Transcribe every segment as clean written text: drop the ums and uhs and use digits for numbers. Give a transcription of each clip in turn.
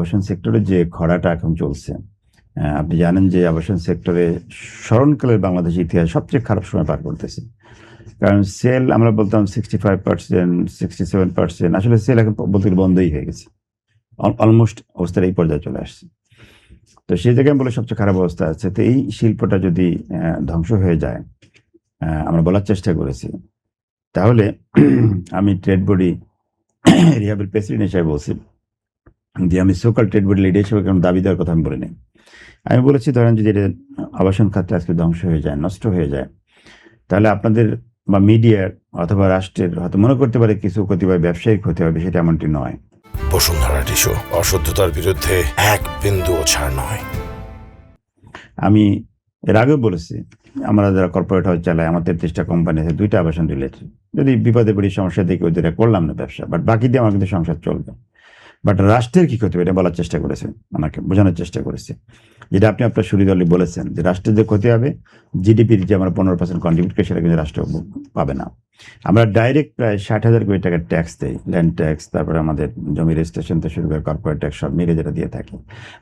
আবাসন সেক্টরে যে খরাটা এখন চলছে, আপনি জানেন যে আবাসন সেক্টরে স্মরণকালের বাংলাদেশ ইতিহাস সবচেয়ে খারাপ সময় পার করতেছে। কারণ সেল আমরা বলতাম 65%, 67%, আসলে সেল এখন বলতে গেলে বন্ধই হয়ে গেছে। অলমোস্ট অবস্থার এই পর্যায়ে চলে আসছে। তো সেই জায়গায় আমি বলি সবচেয়ে খারাপ অবস্থা আছে। তো এই শিল্পটা যদি ধ্বংস হয়ে যায়, আমরা বলার চেষ্টা করেছি, তাহলে আমি ট্রেড বডি রিহাবের প্রেসিডেন্ট হিসেবে বলছি যে আমি সোকাল ট্রেড বডি লিডার হিসেবে কোনো দাবি দেওয়ার কথা আমি বলি নাই। আমি বলেছি ধরেন যদি এটা আবাসন খাতটা আজকে ধ্বংস হয়ে যায়, নষ্ট হয়ে যায়, তাহলে আপনাদের বা মিডিয়ার অথবা রাষ্ট্রের হয়তো মনে করতে পারে কিছু কতিপয় ব্যবসায়িক ক্ষতি হবে, সেটা এমনটি নয়। বসুন্ধরা টিস্যু, অশুদ্ধতার বিরুদ্ধে এক বিন্দুও ছাড় নয়। আমি এর আগেও বলেছি, আমরা যারা কর্পোরেট হাউস চালাই, আমার 33টা কোম্পানি আছে, 2টা আবাসন রিলেটেড। যদি বিপদে পড়ি, সমস্যা দেখি, ওই দুটা করলাম না ব্যবসা, বাট বাকি দিয়ে আমার কিন্তু সংসার চলবে। বাট রাষ্ট্রের কি ক্ষতি হবে এটা বলার চেষ্টা করেছেন, ওনাকে বোঝানোর চেষ্টা করেছে, যেটা আপনি আপনার সুরিদলে বলেছেন যে রাষ্ট্রের যে ক্ষতি হবে, জিডিপির যে আমরা 15% কন্ট্রিবিউট করি, সেটা কিন্তু রাষ্ট্র পাবে না। আমরা ডাইরেক্ট প্রায় 60,000 কোটি টাকার ট্যাক্স দেই, ল্যান্ড ট্যাক্স, তারপরে আমাদের জমি রেজিস্ট্রেশন থেকে শুরু করে কর্পোরেট ট্যাক্স সব মিলে যেটা দিয়ে থাকি।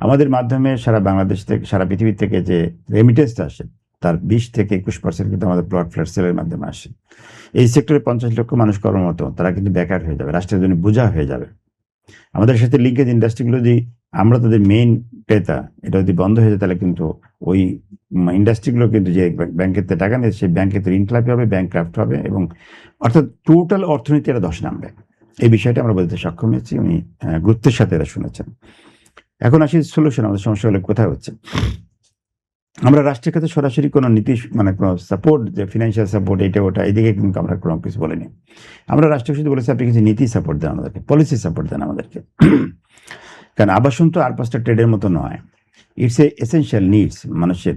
আমাদের মাধ্যমে সারা বাংলাদেশ থেকে, সারা পৃথিবী থেকে যে রেমিটেন্সটা আসে, তার 20 থেকে 21% কিন্তু আমাদের প্লট ফ্ল্যাট সেলের মাধ্যমে আসে। এই সেক্টরে 50 লক্ষ মানুষ কর্মরত, তারা কিন্তু বেকার হয়ে যাবে, রাষ্ট্রের জন্য বোঝা হয়ে যাবে। আমাদের সাথে লিঙ্কেজ ইন্ডাস্ট্রিগুলো যদি আমরা তাদের মেইন ক্রেতা, এটা যদি বন্ধ হয়ে যায়, তাহলে কিন্তু ওই ইন্ডাস্ট্রিগুলো কিন্তু যে ব্যাংকের টাকা নেই, সেই ব্যাংকের ঋণখেলাপি হবে, ব্যাংক ক্রাফট হবে, এবং অর্থাৎ টোটাল অর্থনীতি এটা ধস নামবে। এই বিষয়টা আমরা বলতে সক্ষম হয়েছি, উনি গুরুত্বের সাথে এটা শুনেছেন। এখন আসি সলিউশন, আমাদের সমস্যাগুলো কোথায় হচ্ছে। আমরা রাষ্ট্রের কাছে সরাসরি কোনো নীতি মানে কোনো সাপোর্ট, যে ফিনান্সিয়াল সাপোর্ট এটা ওটা, এদিকে কিন্তু আমরা কোনো কিছু বলিনি। আমরা রাষ্ট্রকে শুধু বলেছি আপনি কিছু নীতি সাপোর্ট দেন আমাদেরকে, পলিসি সাপোর্ট দেন আমাদেরকে। কারণ আবাসন তো আর 5টা ট্রেডের মতো নয়, ইটস এ এসেনশিয়াল নিডস। মানুষের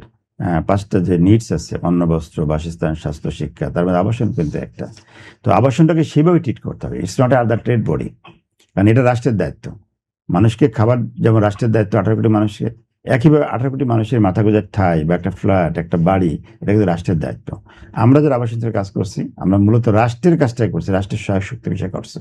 5টা যে নিডস আছে, অন্ন, বস্ত্র, বাসস্থান, স্বাস্থ্য, শিক্ষা, তার মধ্যে আবাসন কিন্তু একটা। তো আবাসনটাকে সেভাবে ট্রিট করতে হবে, it's not a other trade body. কারণ এটা রাষ্ট্রের দায়িত্ব। মানুষকে খাবার যেমন রাষ্ট্রের দায়িত্ব, 18 কোটি মানুষকে একইভাবে 18 কোটি মানুষের মাথা গোঁজার ঠাঁই বা একটা ফ্ল্যাট, একটা বাড়ি, এটা কিন্তু রাষ্ট্রের দায়িত্ব। আমরা যারা আবাসনের কাজ করছি, আমরা মূলত রাষ্ট্রের কাজটাই করছি, রাষ্ট্রের সহায়ক শক্তি বিষয়ে করছি।